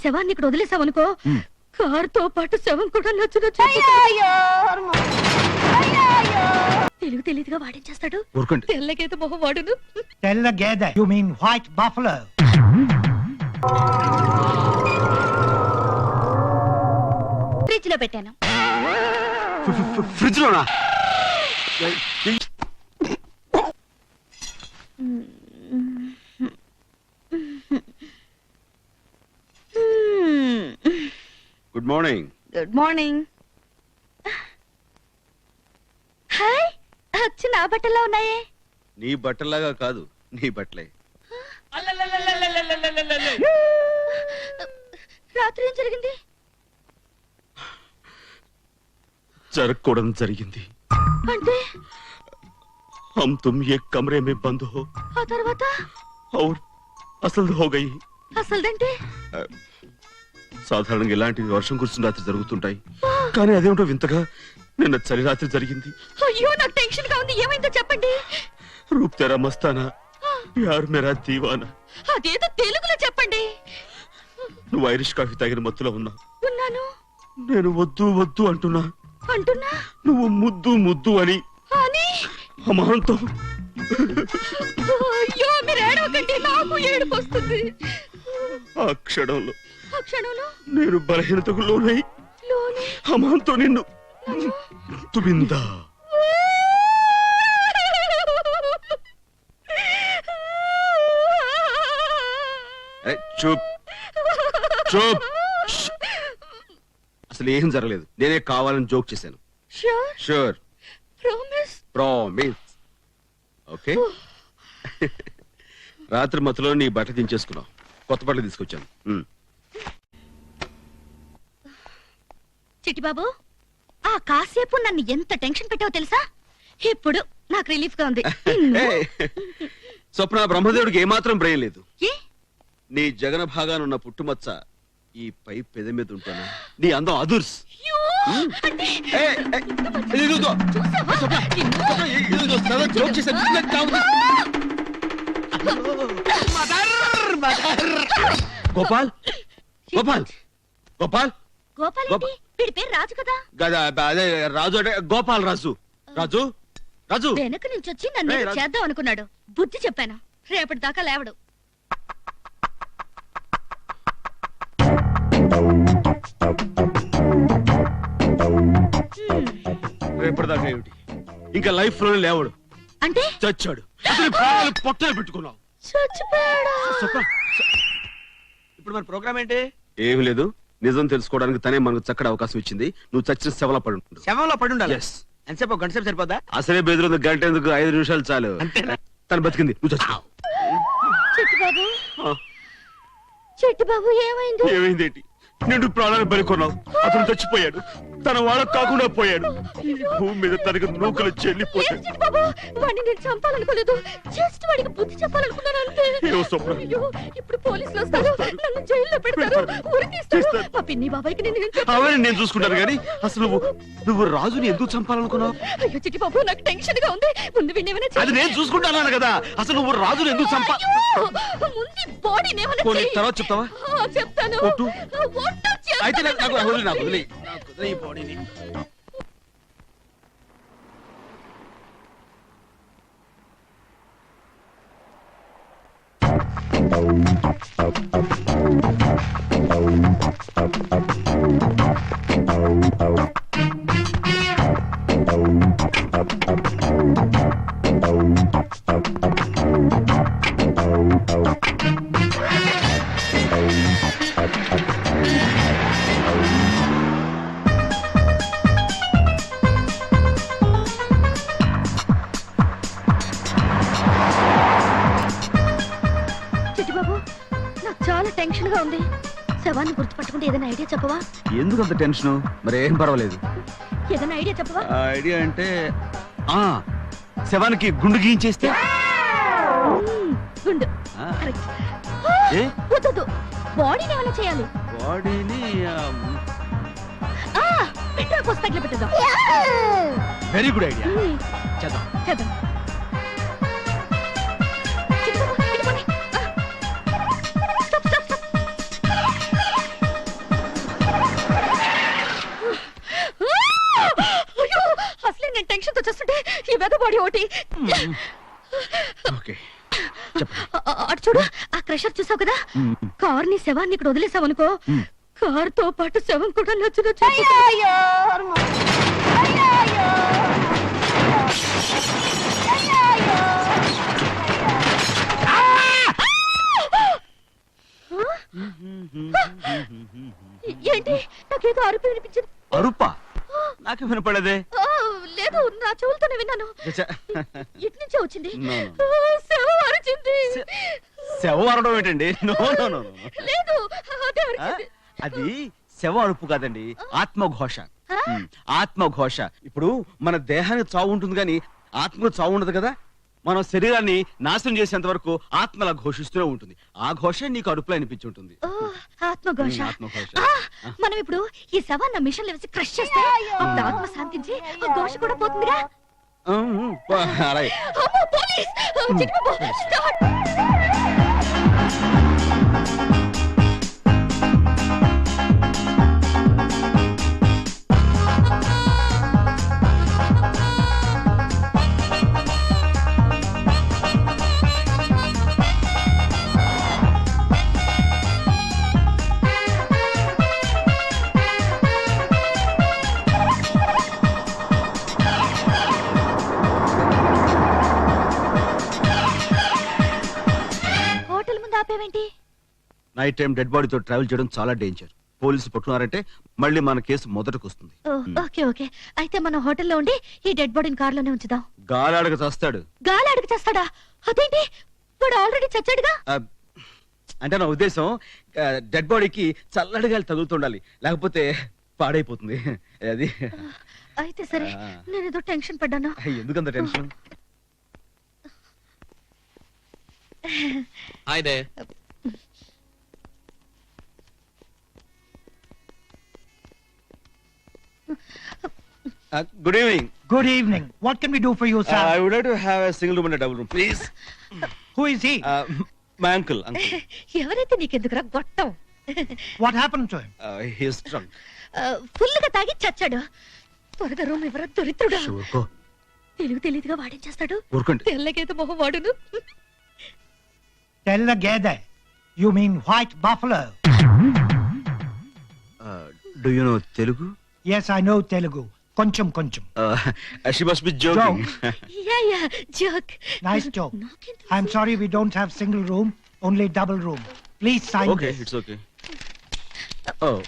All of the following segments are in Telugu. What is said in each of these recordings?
శవాన్ని ఇక్కడ వదిలేసావనుకో కారుతో పాటు శవం కూడా నచ్చున తెలుగు తెలియదుగా వాడేం తెల్ల గేద మొహం వాడును. తెల్ల గేద యు మీన్ వైట్ బఫలో. ఫ్రిడ్జ్ లో పెట్టాను. ఫ్రిడ్జ్ లోనా? Good morning. Good morning. Hi, అచ్చు నా బట్టల్లో ఉన్నాయే. నీ బట్టలాగా కాదు, నీ బట్టలే. రాత్రి ఏం జరిగింది? జరగకూడదు జరిగింది. అంటే हम तुम एक कमरे में बंद हो ఆ తర్వాత और असल हो गई. అసలుదంటే సాధారణంగా ఇలాంటి వర్షం కురిసిన రాత్రి జరుగుతుంటాయి, కానీ అదేమిటో వింతగా నిన్న చలి రాత్రి జరిగింది. అయ్యో నాకు టెన్షన్ గా ఉంది. ఏమైందో చెప్పండి. రూప్ తెరా మస్తానా, ప్యార్ మేరా దీవానా. అదేదో తెలుగులో చెప్పండి. నువ్వు ఐరిష్ కాఫీ తాగిన మత్తులో ఉన్నావు. ఉన్నాను. నేను వద్దు వద్దు అంటున్నా. నువ్వు ముద్దు ముద్దు అని అమాంతం. అయ్యో మీరు ఏడవకండి, నాకు ఏడుపు వస్తుంది. ఆ క్షణంలో నేను బలహీనతకు లోనై అమాంతో నిన్ను తుబిందా. చూప్ చూప్. అసలు ఏం జరగలేదు, నేనే కావాలని జోక్ చేశాను. Sure promise. ఓకే. రాత్రి మత్తులో నీ బట్టలు దించేసుకున్నావు, కొత్త బట్టలు తీసుకొచ్చాను. చిట్టిబాబు, ఆ కాసేపు నన్ను ఎంత టెన్షన్ పెట్టావో తెలుసా? ఇప్పుడు నాకు రిలీఫ్ గా ఉంది. స్వప్న, బ్రహ్మదేవుడికి ఏమాత్రం బ్రెయిన్ లేదు. నీ జగన భాగానున్న పుట్టుమచ్చ ఈ పై పెద మీద ఉంటాను. నీ అందం అదుర్స్. గోపాల్ గోపాల్ గోపాల్ గోపాల్ వీడి పేరు రాజు కదా. అదే రాజు అంటే గోపాల్ రాజు. రాజు రాజు వెనక నుంచి వచ్చి నన్ను చేద్దాం అనుకున్నాడు. బుద్ధి చెప్పాను, రేపటి దాకా లేవడు. రేపటిదాకా ఏమిటి, ఇంకా లైఫ్ లోనే లేవడు. అంటే చచ్చాడు. పొట్టలు పెట్టుకున్నావు. ఇప్పుడు మన ప్రోగ్రామ్ ఏంటి? ఏమి లేదు, నిజం తెలుసుకోవడానికి తనే మనకు చక్కటి అవకాశం ఇచ్చింది. నువ్వు చచ్చిన శవంలో పడి ఉంటుంది. శవంలో పడి ఉండాలి. ఎంతసేపు? ఒక గంట సేపు సరిపోద్దా? అసలే బెదిరింది, గంట ఎందుకు, 5 నిమిషాలు చాలు. తను బతికింది, నువ్వు చచ్చావు. చెట్టుబాబు ఏమైంది? ఏమైందేంటి? నిండు ప్రాణాలు బలికొన్నావు. అతను చచ్చిపోయాడు, తన వాళ్ళకు కాకుండా పోయాడు. భూమి మీద తనకు నూకలు చెల్లిపోయాడు. నేను చంపాలనుకోలేదు, జస్ట్ వాడికి బుద్ధి చెప్పాలనుకున్నాను అంతే. ఇప్పుడు పోలీసులు వస్తారు, నన్ను జైల్లో పెడతారు, ఉరి తీస్తారు. ఆ పిన్ని బాబాయ్కి అవన్నీ నేను చూసుకుంటాను. కానీ అసలు నువ్వు రాజుని ఎందుకు చంపాలనుకున్నావు? అయ్యో చిట్టి బాబు, నాకు టెన్షన్ గా ఉంది. ముందు వినేమైనా అది నేను చూసుకుంటాను కదా. అసలు నువ్వు రాజుని ఎందుకు చంపా? ముందు బాడీని తర్వాత చెప్తావా? చెప్తాను. అయితే నాకు వదిలే ఈ బాడీని. చాలా టెన్షన్ గా ఉంది. శవాన్ని గుర్తుపట్టుకుంటే ఏదైనా ఐడియా చెప్పవా? ఎందుకు అంత టెన్షన్? మరి ఏం పర్వాలేదు. ఏదైనా ఐడియా చెప్పవా? ఐడియా అంటే శవానికి గుండు గీయించేస్తే. గుండు వద్దు, బాడీని ఏమైనా చేయాలి. బాడీని పెట్రోల్ పోసి తగిలిపెట్టేద్దాం. Very good idea. చేద్దాం చేద్దాం. ఒకటి. ఓకే అటు చూడు, ఆ క్రషర్ చూసావు కదా, కార్ ని శవాన్ని ఇక్కడ వదిలేసావు అనుకో, కార్ తో పాటు శవం కూడా నచ్చిన. ఏంటి, నాకేదో అరుపు వినిపించింది. అరుపా? నాకు వినపడదే. లేదు, నా చెవులతోనే విన్నాను. ఇటు నుంచే వచ్చింది. No, శవం అరిచింది. శవం అరవడం ఏంటండి? No no no. లేదు, అదే అరిచింది. అది శవం అరుపు కాదండి, ఆత్మఘోష. ఆత్మఘోష. ఇప్పుడు మన దేహానికి చావు ఉంటుంది కానీ ఆత్మకు చావు ఉండదు కదా. మనం శరీరాన్ని నాశనం చేసేంత వరకు ఆత్మలా ఘోషిస్తూనే ఉంటుంది. ఆ ఘోష నీకు అరుపులో అనిపించి ఉంటుంది. ఆత్మఘోష. ఆత్మఘోష. మనం ఇప్పుడు ఈ శవాన్ని మిషన్ వేసి క్రష్ చేస్తే అప్పుడు ఆత్మ శాంతించి ఆ ఘోష కూడా పోతుందిగా. అలాగే. అమ్మో, పోలీస్! చిక్కుపో, స్టార్ట్. హోటల్ ముందు ఆపేవేంటి? నైట్ టైం డెడ్ బాడీతో ట్రావెల్ చేయడం చాలా డేంజర్. పోలీసులు పట్టుకున్నారంటే మళ్ళీ మన కేసు మొదటకు వస్తుంది. ఓకే ఓకే, అయితే మనం హోటల్లో ఉండి ఈ డెడ్ బాడీని కార్లోనే ఉంచుదాం. గాలాడక చస్తాడు. గాలాడికి చేస్తాడా? అదేంటి, వాడు ఆల్రెడీ చచ్చాడుగా. అంటే నా ఉద్దేశం డెడ్ బాడీకి చల్లటి గాలి తగులుతుండాలి, లేకపోతే పాడైపోతుంది. అది అయితే సరే, నేనేదో టెన్షన్ పడ్డాను. ఎందుకంత tension? Hi there. Good evening. Good evening. What can we do for you, sir? I would like to have a single room and a double room, please. Who is he? My uncle. ఎవరైతే నీకెందుకురా గొట్టం? What happened to him? He is drunk. Full గా తాగి చచ్చాడు. త్వరగా రూమ్ ఎవరో దొరిత్రుడా. Sure. తెలివిగా వాడేం చేస్తాడు? ఊరుకోండి. తెల్లగేత మొహం వాడును. Tell the Gede. You mean white buffalo? Do you know Telugu? Yes, I know Telugu. Koncham. She must be joking. Yeah joke. Nice joke. I'm sorry we don't have single room, only double room. Please sign Okay, this. it's okay. Oh.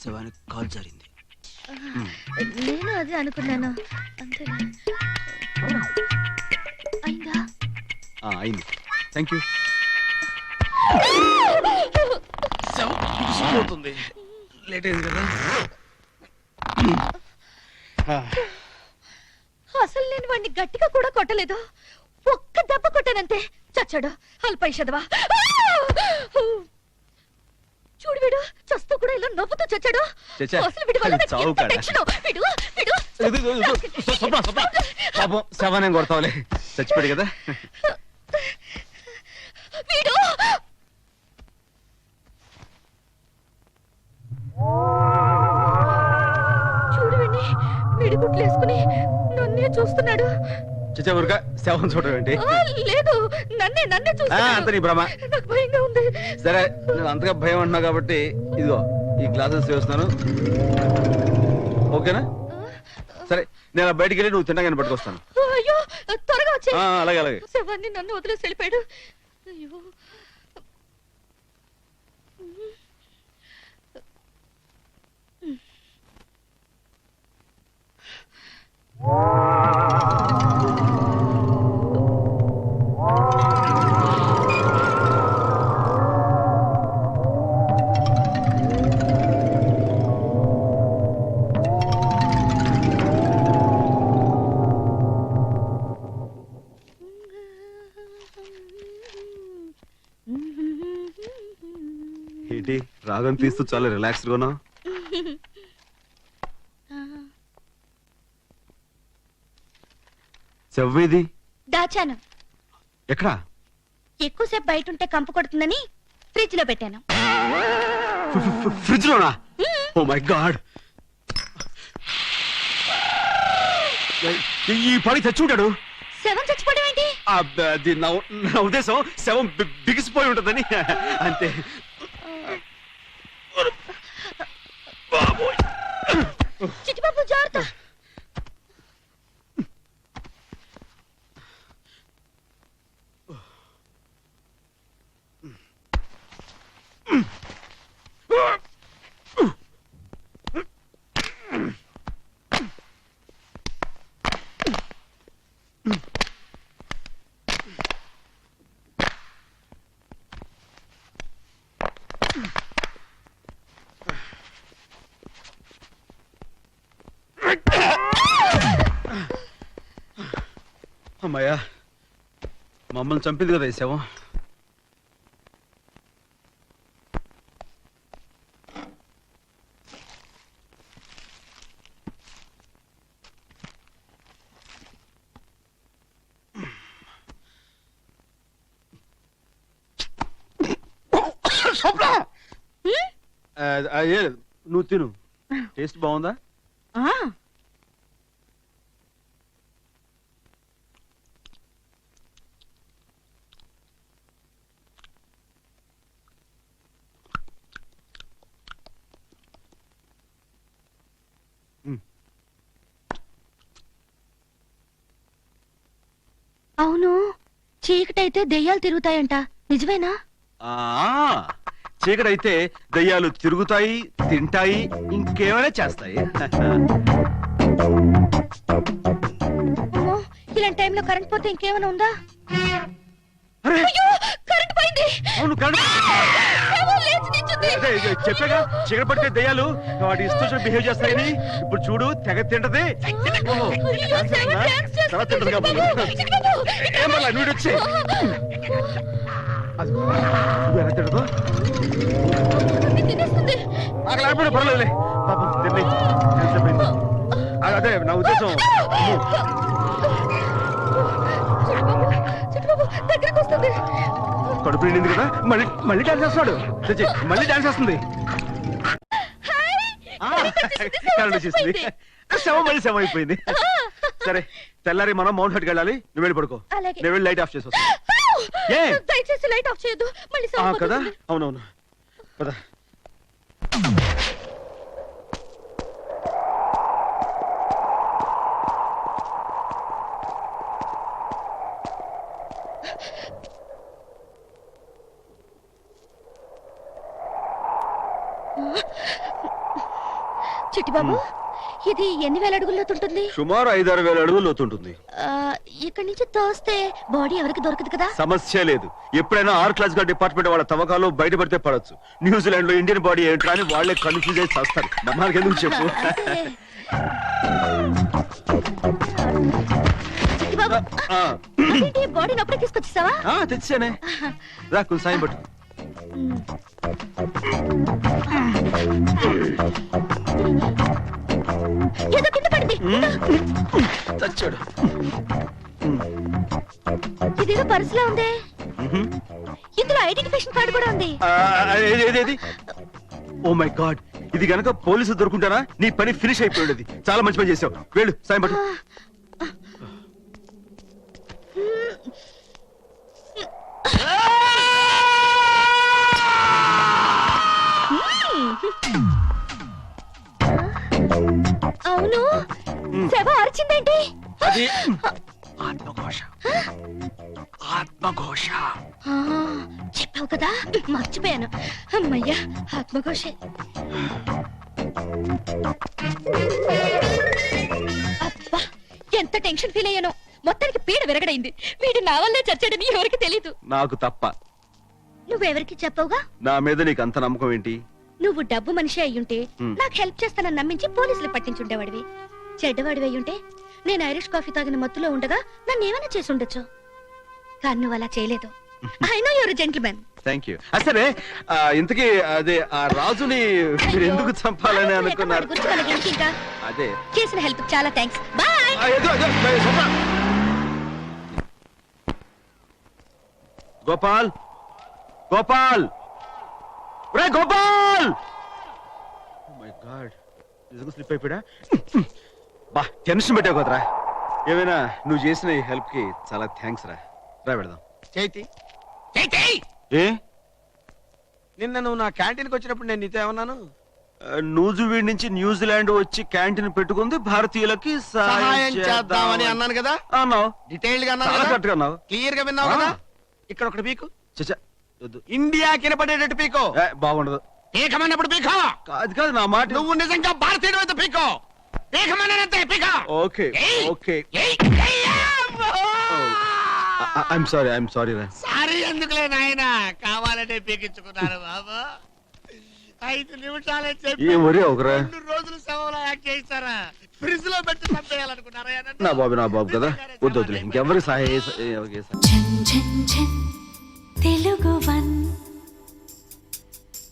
శవానికి కాల్ జారింది. నేను అదే అనుకున్నాను. అంతే. అయిందా? అయింది. Thank you. పోతుంది, లేట్ అయింది కదా. అసలు నేను వాడిని గట్టిగా కూడా కొట్టలేదు, ఒక్క దెబ్బ కొట్టానంతే. చచ్చాడు అల్పైషదవా. చూడు, వీడు చస్తూ కూడా ఇలా నవ్వుతూ చచ్చాడు. అసలు వీడి వల్ల నాకు ఎంత టెన్షన్. పాపం శవాన్ని కొడతావులే, చచ్చిపోయాడు కదా. వీడు చూడు, వీడి గుట్లు వేసుకుని నన్నే చూస్తున్నాడు. చచ్చా ఊరుక, శవం చూడడం ఏంటి? లేదు, నన్నే చూస్తున్నాడు. అంత నీ భ్రమ. నాకు భయంగా ఉంది. సరే, నువ్వు అంతగా భయం అంటున్నావు కాబట్టి ఇదిగో ఈ గ్లాసెస్ వేస్తున్నాను, ఓకేనా? సరే, నేను బయటికి వెళ్ళి నువ్వు తినగానే పట్టుకొస్తాను. అయ్యో, త్వరగా వచ్చే. అలాగే. శవాన్ని నన్ను వదిలేసి వెళ్ళిపోయాడు. అయ్యో. ఏంటి రాగం తీస్తూ చాలా రిలాక్స్ గా ఉన్నావు? చెవ్వేది దాచాను. ఎక్కడా? ఎక్కువసేపు బయట ఉంటే కంపు కొడుతుందని ఫ్రిడ్జ్ లో పెట్టాను. ఫ్రిడ్జ్ లోనా? ఓ మై గాడ్, ఈ పని తెచ్చుంటాడు. శవం చచ్చిపోవడం ఏంటి? అది నా ఉద్దేశం, శవం బిగిసిపోయి ఉంటుందని అంతే. చిట్టిబాబు జాగ్రత్త. అమ్మాయ్యా, మమ్మల్ని చంపింది కదా ఈ శవం. నువ్వు తిను, టేస్ట్ బాగుందా? అవును, చీకటైతే దెయ్యాలు తిరుగుతాయంట, నిజమేనా? చీకటైతే దయ్యాలు తిరుగుతాయి, తింటాయి, ఇంకేమైనా చేస్తాయి. అమ్మో, ఇలాంటి టైంలో కరెంట్ పోతే ఇంకేమైనా ఉందా? అరే, అయ్యో, కరెంట్ పోయింది. అవును కరెంట్. శవం లేచి నిల్చుంది. చెప్పాగా, చీకటి పడితే దయ్యాలు వాటి ఇష్టం బిహేవ్ చేస్తాయని. ఇప్పుడు చూడు, తెగ తింటది. అయ్యో, శవం డాన్స్ తర్వాత చేస్తుంది. తింటది కాబట్టి. చిట్టిబాబు, ఇక్కడ ఏమల్లా నువ్వు వచ్చే ఎలా తింటదో ఇది తినేస్తుంది. నాకు లేకపోయినా పర్లేదులే. పాపం తిని తెలిసిపోయింది. అదే నా ఉద్దేశం. చిట్టిబాబు, చిట్టిబాబు దగ్గరికి వస్తుంది. కడుపు నిండింది కదా, మళ్ళీ మళ్ళీ డాన్స్ చేస్తాడు. మళ్ళీ డాన్స్ చేస్తుంది. కరెంట్ వచ్చేసింది. శవం మళ్ళీ శవం అయిపోయింది. సరే, తెల్లారి మనం మౌంట్ హట్కి వెళ్ళాలి. నువ్వు వెళ్ళి పడుకో, అలాగే. నేను వెళ్ళి లైట్ ఆఫ్ చేసి వస్తా. ఏ? దయచేసి లైట్ ఆఫ్ చేయొద్దు, మళ్ళీ కదా, సరిపోతుంది. అవునవును కదా. చిట్టిబాబు, ఇది ఎన్ని వేల అడుగుల్లో ఉంటుంది? సుమారు 5-6 వేల అడుగులు లోతుంటుంది. ఇక్కడి నుంచి తోస్తే బాడీ ఎవరికి దొరకదు కదా? సమస్య లేదు. ఎప్పుడైనా ఆర్ క్లాస్ గా డిపార్ట్మెంట్ వాళ్ళ తవ్వకాలు బయటపడితే పడొచ్చు. న్యూజిలాండ్ లో ఇండియన్ బాడీ ఏంట్రా అని వాళ్ళే కన్ఫ్యూజ్ చేసి వస్తారు. మనకి ఎందుకు చెప్పు. చిట్టిబాబు, అదేంటి బాడీని అప్పుడే తీసుకొచ్చేసావా? తెచ్చానే, రా కొంచెం సాయం పట్టు. ఏదో కింద పడింది. చచ్చాడు. ఇదేదో పర్సులో ఉంది. ఇందులో ఐడెంటిఫికేషన్ కార్డు కూడా ఉంది. ఏది? ఓ మై గాడ్, ఇది గనక పోలీసులు దొరుకుంటారా నీ పని ఫినిష్ అయిపోయి ఉండేది. చాలా మంచి పని చేసావు. వెళ్ళు, సాయం పట్టు. అవును, శవం అరిచిందేంటి? అది ఆత్మఘోష. ఆత్మఘోష. చెప్పావు కదా, మర్చిపోయాను. అమ్మయ్యా, ఆత్మఘోషే. అబ్బా, ఎంత టెన్షన్ ఫీల్ అయ్యాను. మొత్తానికి పీడ విరగడైంది. వీడు నా వల్లే చచ్చాడని ఎవరికి తెలీదు. నాకు తప్ప. నువ్వెవరికి చెప్పవుగా? నా మీద నీకు అంత నమ్మకం ఏంటి? నువ్వు డబ్బు మనిషి అయ్యుంటే నాకు హెల్ప్ చేస్తానని నమ్మించి పోలీసులు పట్టించుండేవాడివి. చెడ్డవాడివి అయ్యుంటే నేను ఐరిష్ కాఫీ తాగిన మత్తులో ఉండగా నన్ను ఏమైనా చేసి ఉండొచ్చు. కానీ నువ్వు అలా చేయలేదు. I know your gentlemen. Thank you. సరే, ఇంతకీ అదే ఆ రాజుని మీరు ఎందుకు చంపాలని అనుకున్నారు? అదే చేసిన హెల్ప్ చాలా థ్యాంక్స్. బాయ్. గోపాల్, గోపాల్, రే గోపాల్ మై గాడ్ నిజంగా స్లిప్ అయిపోయా బా టెన్షన్ పెట్టావు కదరా ఏమైనా నువ్వు చేసిన ఈ హెల్ప్ కి చాలా థ్యాంక్స్ రా రా వెళదాం చైతి చైతి ఏ నిన్న నువ్వు నా క్యాంటీన్కి వచ్చినప్పుడు నేను నీతో ఏమన్నాను? నూజివీడ్ నుంచి న్యూజిలాండ్ వచ్చి క్యాంటీన్ పెట్టుకుంది భారతీయులకి సహాయం చేద్దామని అన్నాను కదా, అన్నావు డీటెయిల్డ్ గా చాలా అన్నాను కరెక్ట్ గా అన్నావు క్లియర్ గా విన్నావు ఆ. కదా. ఇక్కడ ఒకటి పీకు, చచ్చా వద్దు. ఇండియా కినపడేటట్టు పీకో. ఏ, బాగుండదు పీకమన్నప్పుడు పీకో. అది కాదు నా మాట నువ్వు నిజంగా భారతీయుడు అయితే పీకో. పీకమన్నానంతే పీకో. ఓకే ఏయ్. ఓకే ఏయ్, ఏయ్, అమ్మో. ఐఎమ్ సారీ రా సారీ ఎందుకులే నాయన, కావాలంటే పీకించుకున్నారు బాబు. 5 నిమిషాలే చెప్పి ఏం వరి ఒకరా 2 రోజులు శవంలో యాక్ట్ చేస్తారా? ఫ్రిడ్జ్ లో పెట్టి చంపేయాలనుకున్నారా? నా బాబు కదా వద్దు వద్దులే ఇంకెవరికి సహాయం ఝన్ ఝన్ ఝన్ తెలుగు వన్